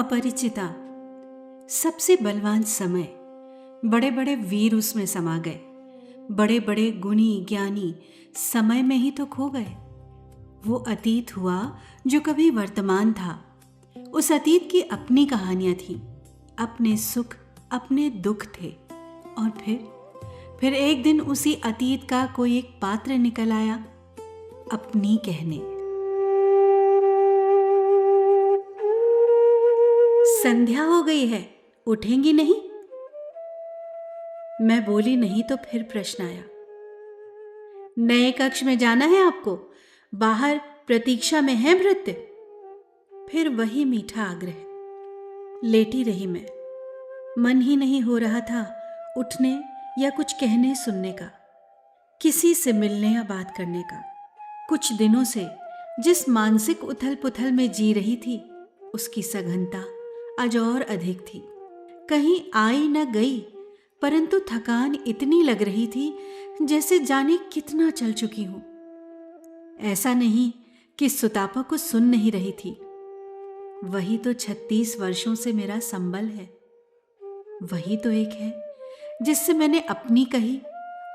अपरिचिता, सबसे बलवान समय। बड़े बड़े वीर उसमें समा गए, बड़े बड़े गुणी ज्ञानी समय में ही तो खो गए। वो अतीत हुआ जो कभी वर्तमान था। उस अतीत की अपनी कहानियां थीं, अपने सुख अपने दुख थे। और फिर एक दिन उसी अतीत का कोई एक पात्र निकल आया अपनी कहने। संध्या हो गई है, उठेंगी नहीं? मैं बोली नहीं तो फिर प्रश्न आया, नए कक्ष में जाना है आपको? बाहर प्रतीक्षा में है भृत्य। फिर वही मीठा आग्रह। लेटी रही मैं, मन ही नहीं हो रहा था उठने या कुछ कहने सुनने का, किसी से मिलने या बात करने का। कुछ दिनों से जिस मानसिक उथल पुथल में जी रही थी, उसकी सघनता आज और अधिक थी। कहीं आई न गई, परंतु थकान इतनी लग रही थी जैसे जाने कितना चल चुकी हूं। ऐसा नहीं कि सुतापा को सुन नहीं रही थी, वही तो 36 वर्षों से मेरा संबल है। वही तो एक है जिससे मैंने अपनी कही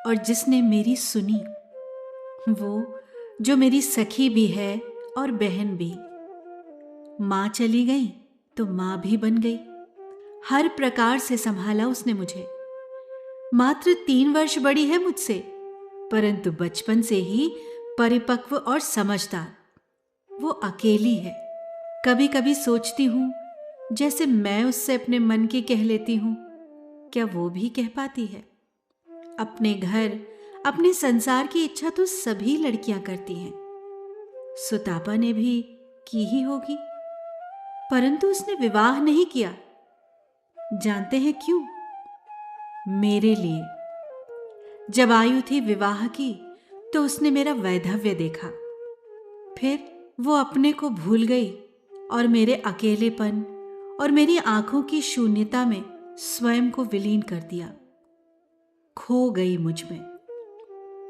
और जिसने मेरी सुनी। वो जो मेरी सखी भी है और बहन भी। मां चली गई तो मां भी बन गई। हर प्रकार से संभाला उसने मुझे। मात्र 3 वर्ष बड़ी है मुझसे, परंतु बचपन से ही परिपक्व और समझदार। वो अकेली है। कभी कभी सोचती हूं जैसे मैं उससे अपने मन की कह लेती हूं, क्या वो भी कह पाती है? अपने घर अपने संसार की इच्छा तो सभी लड़कियां करती हैं। सुतापा ने भी की ही होगी, परंतु उसने विवाह नहीं किया। जानते हैं क्यों? मेरे लिए। जब आयु थी विवाह की तो उसने मेरा वैधव्य देखा। फिर वो अपने को भूल गई और मेरे अकेलेपन और मेरी आंखों की शून्यता में स्वयं को विलीन कर दिया। खो गई मुझ में।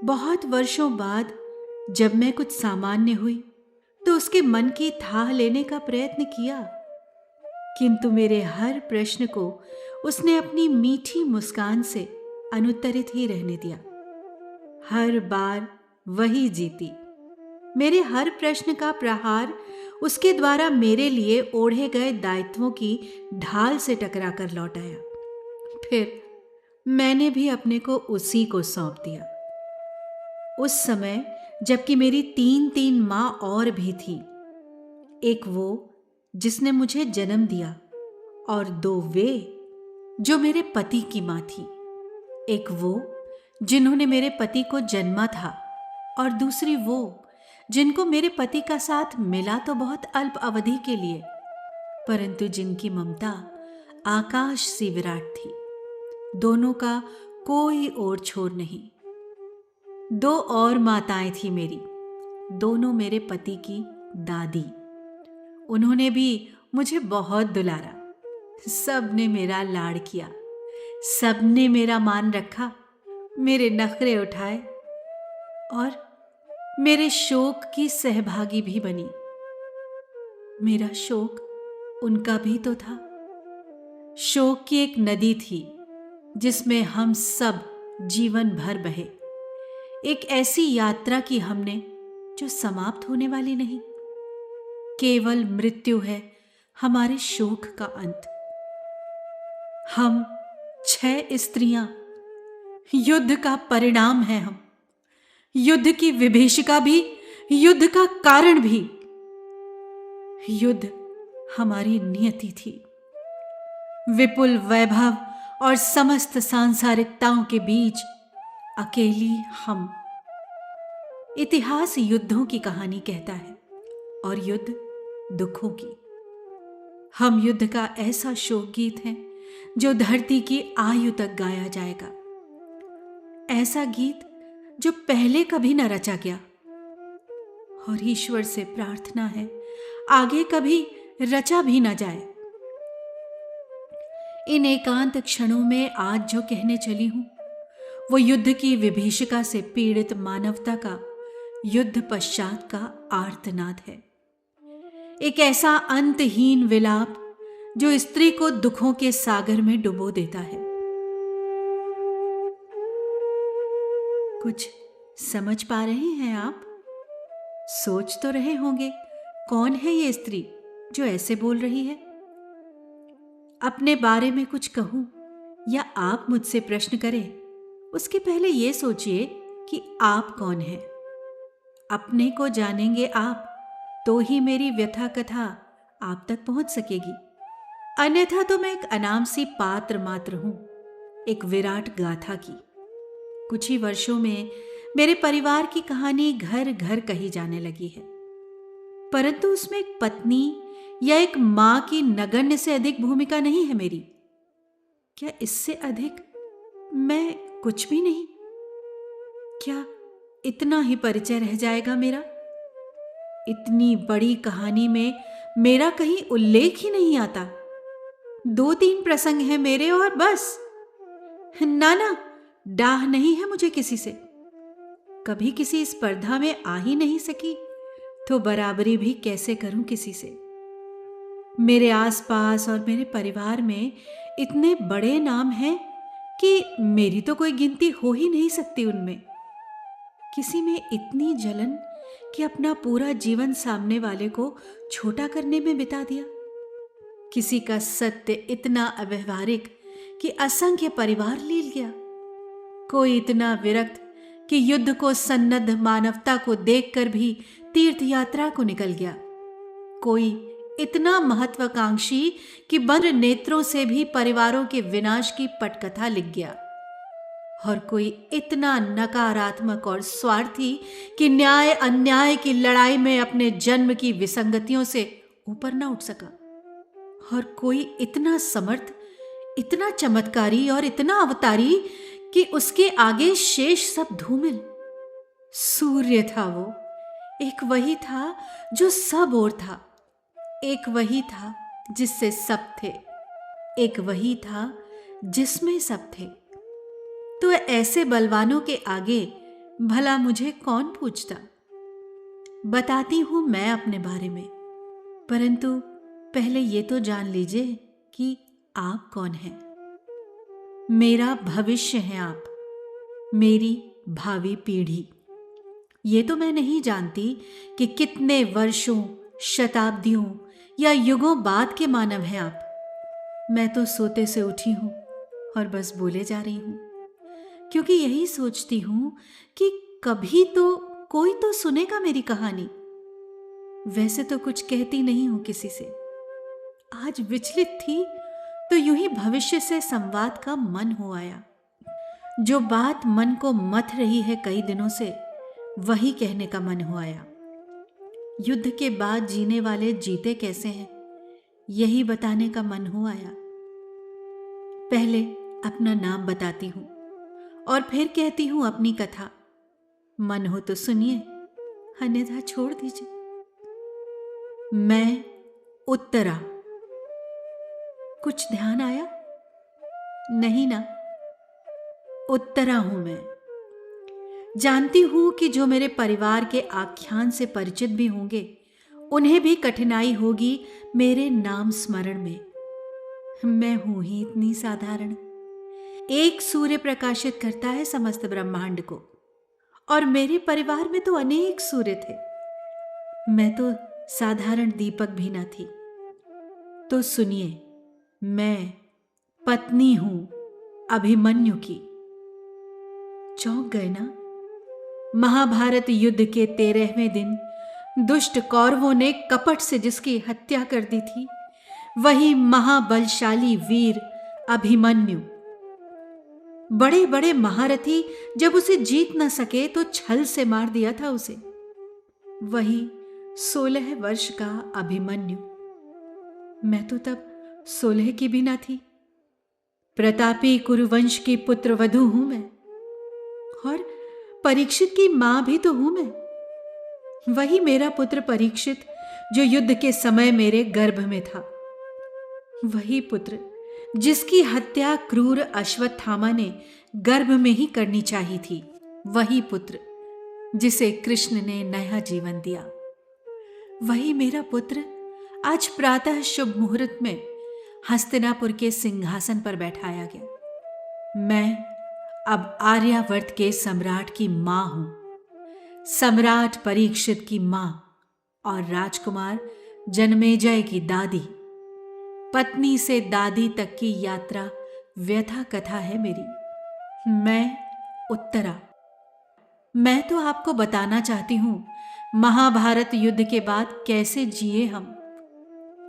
बहुत वर्षों बाद जब मैं कुछ सामान्य हुई तो उसके मन की थाह लेने का प्रयत्न किया, किंतु मेरे हर प्रश्न को उसने अपनी मीठी मुस्कान से अनुत्तरित ही रहने दिया। हर बार वही जीती। मेरे हर प्रश्न का प्रहार उसके द्वारा मेरे ओढ़े ओढ़े गए दायित्वों की ढाल से टकरा कर लौट आया। फिर मैंने भी अपने को उसी को सौंप दिया। उस समय जबकि मेरी 3 माँ और भी थी। एक वो जिसने मुझे जन्म दिया और 2 वे जो मेरे पति की माँ थी। एक वो जिन्होंने मेरे पति को जन्मा था और दूसरी वो जिनको मेरे पति का साथ मिला तो बहुत अल्प अवधि के लिए, परंतु जिनकी ममता आकाश सी विराट थी। दोनों का कोई ओर छोर नहीं। 2 और माताएं थी मेरी, दोनों मेरे पति की दादी। उन्होंने भी मुझे बहुत दुलारा। सब ने मेरा लाड़ किया, सब ने मेरा मान रखा, मेरे नखरे उठाए और मेरे शोक की सहभागी भी बनी। मेरा शोक उनका भी तो था। शोक की एक नदी थी जिसमें हम सब जीवन भर बहे। एक ऐसी यात्रा की हमने जो समाप्त होने वाली नहीं। केवल मृत्यु है हमारे शोक का अंत। हम 6 स्त्रियां, युद्ध का परिणाम है हम। युद्ध की विभीषिका भी, युद्ध का कारण भी। युद्ध हमारी नियति थी। विपुल वैभव और समस्त सांसारिकताओं के बीच अकेली हम। इतिहास युद्धों की कहानी कहता है और युद्ध दुखों की। हम युद्ध का ऐसा शोक गीत है जो धरती की आयु तक गाया जाएगा। ऐसा गीत जो पहले कभी न रचा गया और ईश्वर से प्रार्थना है आगे कभी रचा भी न जाए। इन एकांत क्षणों में आज जो कहने चली हूं वो युद्ध की विभीषिका से पीड़ित मानवता का युद्ध पश्चात का आर्तनाद है। एक ऐसा अंतहीन विलाप जो स्त्री को दुखों के सागर में डुबो देता है। कुछ समझ पा रहे हैं आप? सोच तो रहे होंगे, कौन है ये स्त्री जो ऐसे बोल रही है? अपने बारे में कुछ कहूं या आप मुझसे प्रश्न करें, उसके पहले ये सोचिए कि आप कौन हैं। अपने को जानेंगे आप, तो ही मेरी व्यथा कथा आप तक पहुंच सकेगी। अन्यथा तो मैं एक अनाम सी पात्र मात्र हूं, एक विराट गाथा की। कुछ ही वर्षों में मेरे परिवार की कहानी घर घर कही जाने लगी है, परंतु उसमें एक पत्नी या एक मां की नगण्य से अधिक भूमिका नहीं है मेरी। क्या इससे अधिक मैं कुछ भी नहीं? क्या इतना ही परिचय रह जाएगा मेरा? इतनी बड़ी कहानी में मेरा कहीं उल्लेख ही नहीं आता। 2-3 प्रसंग हैं मेरे और बस। ना, डाह नहीं है मुझे किसी से। कभी किसी स्पर्धा में आ ही नहीं सकी, तो बराबरी भी कैसे करूं किसी से? मेरे आसपास और मेरे परिवार में इतने बड़े नाम हैं कि मेरी तो कोई गिनती हो ही नहीं सकती उनमें। किसी में इतनी जलन कि अपना पूरा जीवन सामने वाले को छोटा करने में बिता दिया। किसी का सत्य इतना अव्यवहारिक कि असंख्य परिवार लील गया। कोई इतना विरक्त कि युद्ध को सन्नद्ध मानवता को देखकर भी तीर्थ यात्रा को निकल गया। कोई इतना महत्वाकांक्षी कि बंद नेत्रों से भी परिवारों के विनाश की पटकथा लिख गया। और कोई इतना नकारात्मक और स्वार्थी कि न्याय अन्याय की लड़ाई में अपने जन्म की विसंगतियों से ऊपर ना उठ सका। और कोई इतना समर्थ, इतना चमत्कारी और इतना अवतारी कि उसके आगे शेष सब धूमिल। सूर्य था वो, एक वही था जो सब ओर था, एक वही था जिससे सब थे, एक वही था जिसमें सब थे। तो ऐसे बलवानों के आगे भला मुझे कौन पूछता? बताती हूं मैं अपने बारे में, परंतु पहले ये तो जान लीजिए कि आप कौन हैं। मेरा भविष्य हैं आप, मेरी भावी पीढ़ी। ये तो मैं नहीं जानती कि कितने वर्षों, शताब्दियों या युगों बाद के मानव हैं आप। मैं तो सोते से उठी हूं और बस बोले जा रही हूं, क्योंकि यही सोचती हूं कि कभी तो कोई तो सुनेगा मेरी कहानी। वैसे तो कुछ कहती नहीं हूं किसी से। आज विचलित थी तो यूं ही भविष्य से संवाद का मन हो आया। जो बात मन को मथ रही है कई दिनों से, वही कहने का मन हो आया। युद्ध के बाद जीने वाले जीते कैसे हैं, यही बताने का मन हो आया। पहले अपना नाम बताती हूं और फिर कहती हूं अपनी कथा। मन हो तो सुनिए, अन्यथा छोड़ दीजिए। मैं उत्तरा। कुछ ध्यान आया? नहीं ना? उत्तरा हूं मैं। जानती हूं कि जो मेरे परिवार के आख्यान से परिचित भी होंगे, उन्हें भी कठिनाई होगी मेरे नाम स्मरण में। मैं हूं ही इतनी साधारण। एक सूर्य प्रकाशित करता है समस्त ब्रह्मांड को, और मेरे परिवार में तो अनेक सूर्य थे। मैं तो साधारण दीपक भी न थी। तो सुनिए, मैं पत्नी हूं अभिमन्यु की। चौंक गए ना? महाभारत युद्ध के 13वें दिन दुष्ट कौरवों ने कपट से जिसकी हत्या कर दी थी, वही महाबलशाली वीर अभिमन्यु। बड़े बड़े महारथी जब उसे जीत न सके तो छल से मार दिया था उसे। वही 16 वर्ष का अभिमन्यु। मैं तो तब 16 की भी ना थी। प्रतापी कुरुवंश की पुत्र वधू हूं मैं, और परीक्षित की मां भी तो हूं मैं। वही मेरा पुत्र परीक्षित जो युद्ध के समय मेरे गर्भ में था। वही पुत्र जिसकी हत्या क्रूर अश्वत्थामा ने गर्भ में ही करनी चाहिए थी। वही पुत्र जिसे कृष्ण ने नया जीवन दिया। वही मेरा पुत्र आज प्रातः शुभ मुहूर्त में हस्तिनापुर के सिंहासन पर बैठाया गया। मैं अब आर्यावर्त के सम्राट की मां हूं, सम्राट परीक्षित की मां और राजकुमार जनमेजय की दादी। पत्नी से दादी तक की यात्रा व्यथा कथा है मेरी। मैं उत्तरा। मैं तो आपको बताना चाहती हूं महाभारत युद्ध के बाद कैसे जिए हम,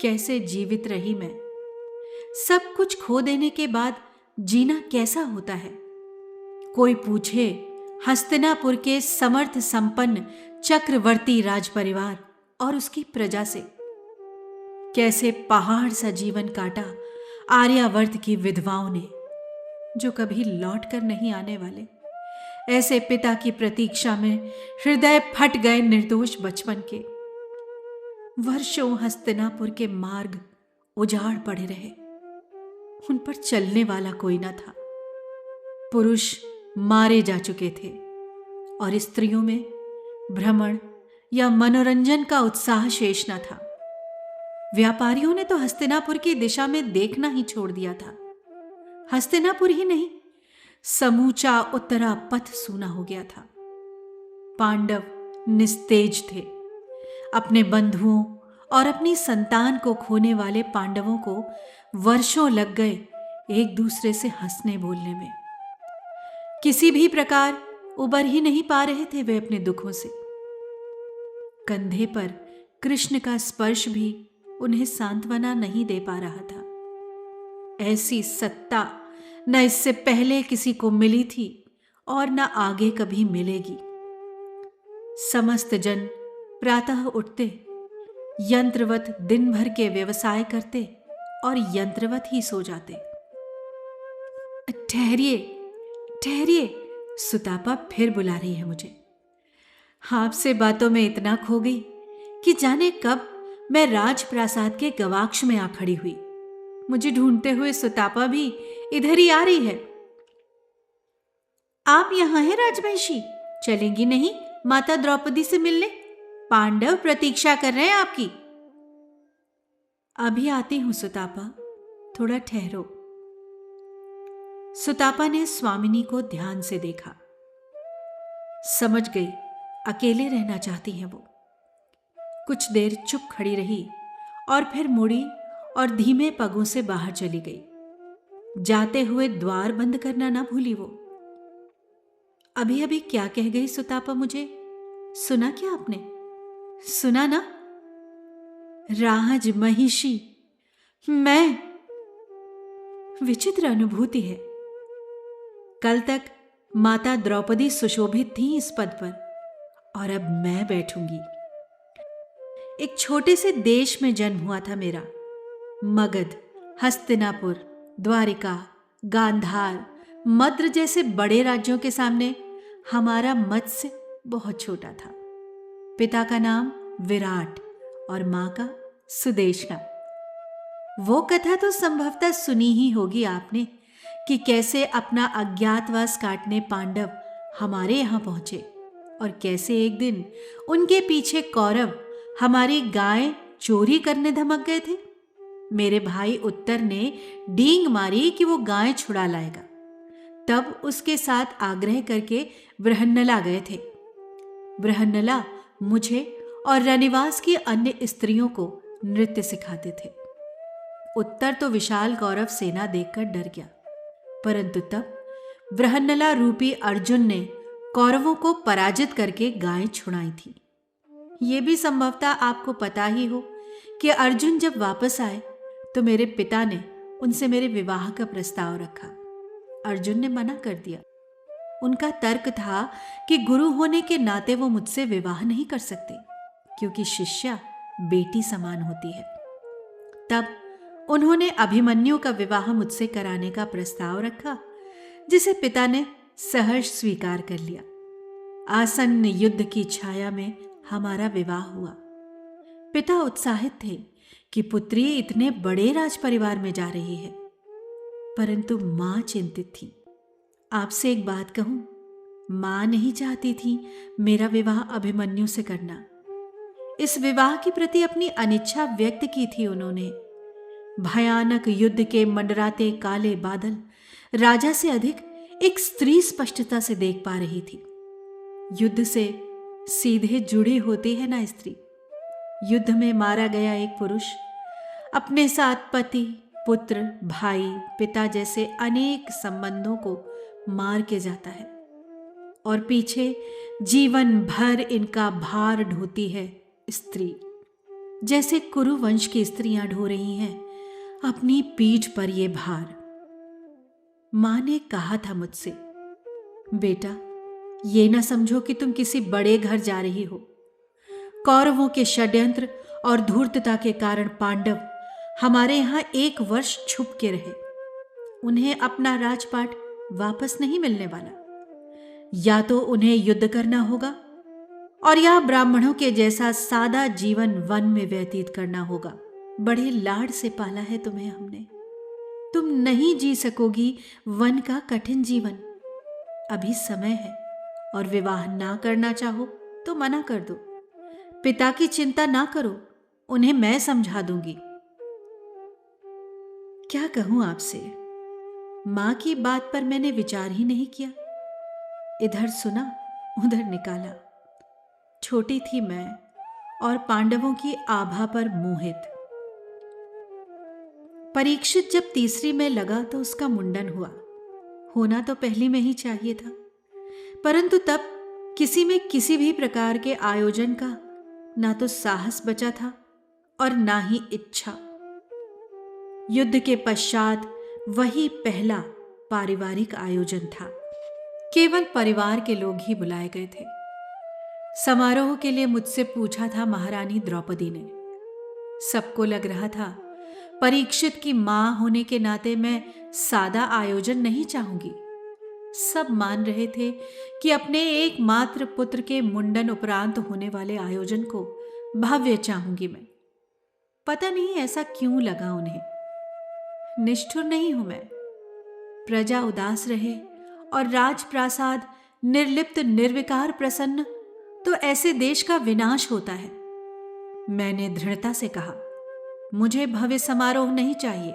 कैसे जीवित रही मैं। सब कुछ खो देने के बाद जीना कैसा होता है। कोई पूछे हस्तिनापुर के समर्थ संपन्न चक्रवर्ती राजपरिवार और उसकी प्रजा से, कैसे पहाड़ सा जीवन काटा आर्यावर्त की विधवाओं ने, जो कभी लौट कर नहीं आने वाले। ऐसे पिता की प्रतीक्षा में हृदय फट गए निर्दोष बचपन के। वर्षों हस्तिनापुर के मार्ग उजाड़ पड़े रहे, उन पर चलने वाला कोई न था। पुरुष मारे जा चुके थे और स्त्रियों में भ्रमण या मनोरंजन का उत्साह शेष न था। व्यापारियों ने तो हस्तिनापुर की दिशा में देखना ही छोड़ दिया था। हस्तिनापुर ही नहीं, समूचा उत्तरा पथ सूना हो गया था। पांडव निस्तेज थे। अपने बंधुओं और अपनी संतान को खोने वाले पांडवों को वर्षों लग गए एक दूसरे से हंसने बोलने में। किसी भी प्रकार उबर ही नहीं पा रहे थे वे अपने दुखों से। कंधे पर कृष्ण का स्पर्श भी उन्हें सांत्वना नहीं दे पा रहा था। ऐसी सत्ता न इससे पहले किसी को मिली थी और न आगे कभी मिलेगी। समस्त जन प्रातः उठते, यंत्रवत दिन भर के व्यवसाय करते और यंत्रवत ही सो जाते। ठहरिए ठहरिए, सुतापा फिर बुला रही है मुझे। आपसे बातों में इतना खो गई कि जाने कब मैं राजप्रासाद के गवाक्ष में आ खड़ी हुई। मुझे ढूंढते हुए सुतापा भी इधर ही आ रही है। आप यहां हैं राजवंशी, चलेंगी नहीं माता द्रौपदी से मिलने? पांडव प्रतीक्षा कर रहे हैं आपकी। अभी आती हूं सुतापा, थोड़ा ठहरो। सुतापा ने स्वामिनी को ध्यान से देखा। समझ गई अकेले रहना चाहती हैं वो। कुछ देर चुप खड़ी रही और फिर मुड़ी और धीमे पगों से बाहर चली गई। जाते हुए द्वार बंद करना ना भूली वो। अभी अभी क्या कह गई सुतापा मुझे? सुना क्या आपने? सुना ना? राज महिषी। मैं। विचित्र अनुभूति है। कल तक माता द्रौपदी सुशोभित थी इस पद पर, और अब मैं बैठूंगी। एक छोटे से देश में जन्म हुआ था मेरा। मगध, हस्तिनापुर, द्वारिका, गांधार, मद्र जैसे बड़े राज्यों के सामने हमारा मत्स्य बहुत छोटा था। पिता का नाम विराट और मां का सुदेशना। वो कथा तो संभवतः सुनी ही होगी आपने कि कैसे अपना अज्ञातवास काटने पांडव हमारे यहां पहुंचे और कैसे एक दिन उनके पीछे कौरव हमारी गाय चोरी करने धमक गए थे। मेरे भाई उत्तर ने डींग मारी कि वो गाय छुड़ा लाएगा। तब उसके साथ आग्रह करके बृहन्नला गए थे। बृहन्नला मुझे और रनिवास की अन्य स्त्रियों को नृत्य सिखाते थे। उत्तर तो विशाल कौरव सेना देखकर डर गया, परंतु तब बृहन्नला रूपी अर्जुन ने कौरवों को पराजित करके गाय छुड़ाई थी। ये भी संभवतः आपको पता ही हो कि अर्जुन जब वापस आए तो मेरे पिता ने उनसे मेरे विवाह का प्रस्ताव रखा। अर्जुन ने मना कर दिया। उनका तर्क था कि गुरु होने के नाते वो मुझसे विवाह नहीं कर सकते, क्योंकि शिष्या बेटी समान होती है। तब उन्होंने अभिमन्यु का विवाह मुझसे कराने का प्रस्ताव रखा, जिसे पिता ने सहर्ष स्वीकार कर लिया। आसन्न युद्ध की छाया में हमारा विवाह हुआ। पिता उत्साहित थे कि पुत्री इतने बड़े राजपरिवार में जा रही है, परंतु मां चिंतित थी। आपसे एक बात कहूं, मां नहीं चाहती थी मेरा विवाह अभिमन्यु से करना। इस विवाह के प्रति अपनी अनिच्छा व्यक्त की थी उन्होंने, भयानक युद्ध के मंडराते काले बादल राजा से अधिक एक स्त्री स्पष्टता से देख पा रही थी। युद्ध से सीधे जुड़ी होती है ना स्त्री। युद्ध में मारा गया एक पुरुष अपने साथ पति, पुत्र, भाई, पिता जैसे अनेक संबंधों को मार के जाता है और पीछे जीवन भर इनका भार ढोती है स्त्री, जैसे कुरु वंश की स्त्रियां ढो रही हैं अपनी पीठ पर ये भार। मां ने कहा था मुझसे, बेटा ये ना समझो कि तुम किसी बड़े घर जा रही हो। कौरवों के षड्यंत्र और धूर्तता के कारण पांडव हमारे यहां 1 वर्ष छुप के रहे। उन्हें अपना राजपाट वापस नहीं मिलने वाला। या तो उन्हें युद्ध करना होगा और या ब्राह्मणों के जैसा सादा जीवन वन में व्यतीत करना होगा। बड़े लाड से पाला है तुम्हें हमने। तुम नहीं जी सकोगी वन का कठिन जीवन। अभी समय है और विवाह ना करना चाहो तो मना कर दो। पिता की चिंता ना करो, उन्हें मैं समझा दूंगी। क्या कहूं आपसे, मां की बात पर मैंने विचार ही नहीं किया। इधर सुना उधर निकाला। छोटी थी मैं और पांडवों की आभा पर मोहित। परीक्षित जब तीसरी में लगा तो उसका मुंडन हुआ। होना तो पहली में ही चाहिए था, परंतु तब किसी में किसी भी प्रकार के आयोजन का ना तो साहस बचा था और ना ही इच्छा। युद्ध के पश्चात वही पहला पारिवारिक आयोजन था। केवल परिवार के लोग ही बुलाए गए थे। समारोह के लिए मुझसे पूछा था महारानी द्रौपदी ने। सबको लग रहा था परीक्षित की मां होने के नाते मैं सादा आयोजन नहीं चाहूंगी। सब मान रहे थे कि अपने एकमात्र पुत्र के मुंडन उपरांत होने वाले आयोजन को भव्य चाहूंगी मैं। पता नहीं ऐसा क्यों लगा उन्हें। निष्ठुर नहीं हूं मैं। प्रजा उदास रहे और राजप्रासाद निर्लिप्त निर्विकार प्रसन्न तो ऐसे देश का विनाश होता है। मैंने दृढ़ता से कहा, मुझे भव्य समारोह नहीं चाहिए।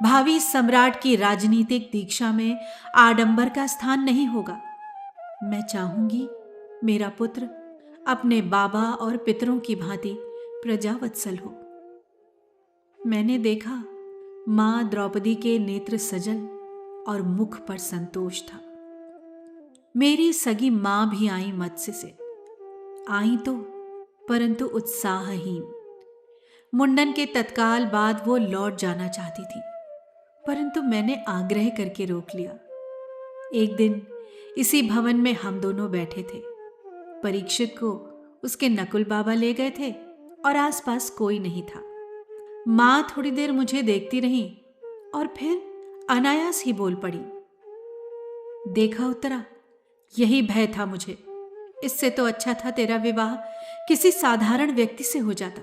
भावी सम्राट की राजनीतिक दीक्षा में आडंबर का स्थान नहीं होगा। मैं चाहूंगी मेरा पुत्र अपने बाबा और पितरों की भांति प्रजावत्सल हो। मैंने देखा मां द्रौपदी के नेत्र सजल और मुख पर संतोष था। मेरी सगी मां भी आई मत्स्य से। आई तो परंतु उत्साहहीन। मुंडन के तत्काल बाद वो लौट जाना चाहती थी, परंतु मैंने आग्रह करके रोक लिया। एक दिन इसी भवन में हम दोनों बैठे थे। परीक्षित को उसके नकुल बाबा ले गए थे और आसपास कोई नहीं था। मां थोड़ी देर मुझे देखती रही और फिर अनायास ही बोल पड़ी, देखा उत्तरा, यही भय था मुझे। इससे तो अच्छा था तेरा विवाह किसी साधारण व्यक्ति से हो जाता।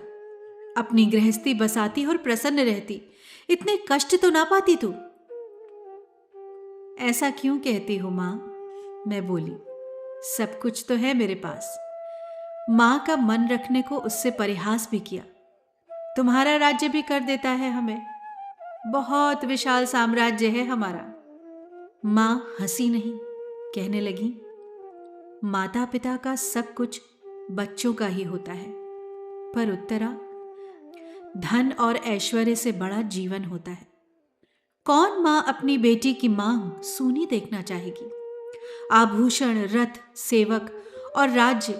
अपनी गृहस्थी बसाती और प्रसन्न रहती। इतने कष्ट तो ना पाती तू। ऐसा क्यों कहती हो मां? मैं बोली, सब कुछ तो है मेरे पास। मां का मन रखने को उससे परिहास भी किया। तुम्हारा राज्य भी कर देता है हमें। बहुत विशाल साम्राज्य है हमारा। मां हंसी नहीं, कहने लगी, माता पिता का सब कुछ बच्चों का ही होता है, पर उत्तरा, धन और ऐश्वर्य से बड़ा जीवन होता है। कौन मां अपनी बेटी की मांग सूनी देखना चाहेगी? आभूषण, रथ, सेवक और राज्य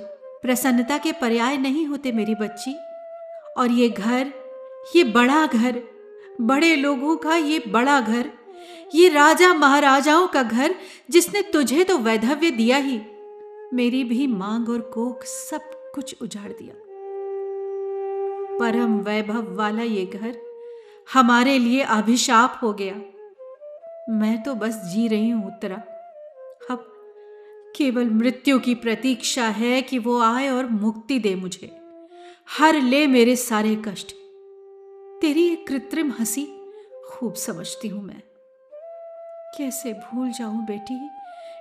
प्रसन्नता के पर्याय नहीं होते मेरी बच्ची। और ये घर, ये बड़ा घर, बड़े लोगों का ये बड़ा घर, ये राजा महाराजाओं का घर जिसने तुझे तो वैधव्य दिया ही, मेरी भी मांग और कोख सब कुछ उजाड़ दिया। परम वैभव वाला ये घर हमारे लिए अभिशाप हो गया। मैं तो बस जी रही हूं उत्तरा। अब केवल मृत्यु की प्रतीक्षा है कि वो आए और मुक्ति दे मुझे, हर ले मेरे सारे कष्ट। तेरी एक कृत्रिम हंसी खूब समझती हूं मैं। कैसे भूल जाऊं बेटी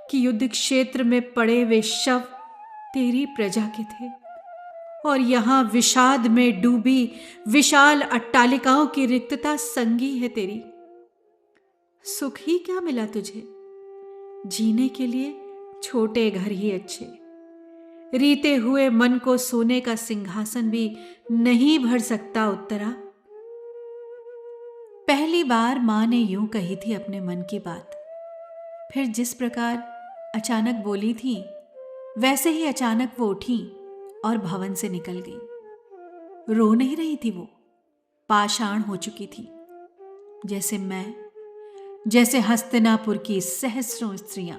कि युद्ध क्षेत्र में पड़े वे शव तेरी प्रजा के थे और यहां विषाद में डूबी विशाल अट्टालिकाओं की रिक्तता संगी है तेरी। सुख ही क्या मिला तुझे? जीने के लिए छोटे घर ही अच्छे। रीते हुए मन को सोने का सिंहासन भी नहीं भर सकता उत्तरा। पहली बार मां ने यूं कही थी अपने मन की बात। फिर जिस प्रकार अचानक बोली थी, वैसे ही अचानक वो उठी और भवन से निकल गई। रो नहीं रही थी वो, पाषाण हो चुकी थी, जैसे मैं, जैसे हस्तिनापुर की सहस्रों स्त्रियां।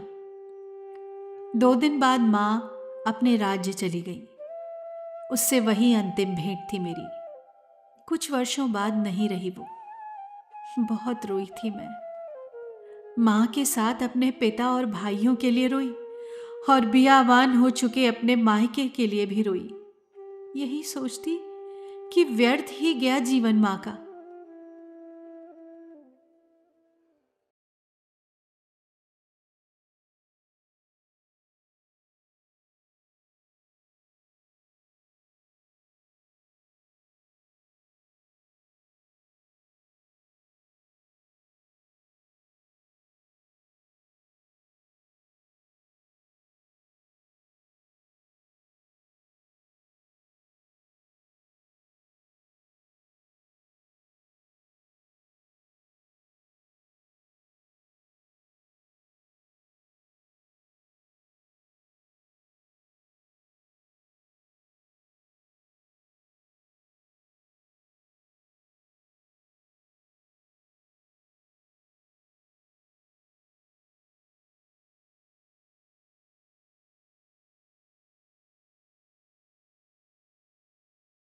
2 दिन बाद मां अपने राज्य चली गई। उससे वही अंतिम भेंट थी मेरी। कुछ वर्षों बाद नहीं रही वो। बहुत रोई थी मैं। मां के साथ अपने पिता और भाइयों के लिए रोई और बियावान हो चुके अपने मायके के लिए भी रोई। यही सोचती कि व्यर्थ ही गया जीवन मां का।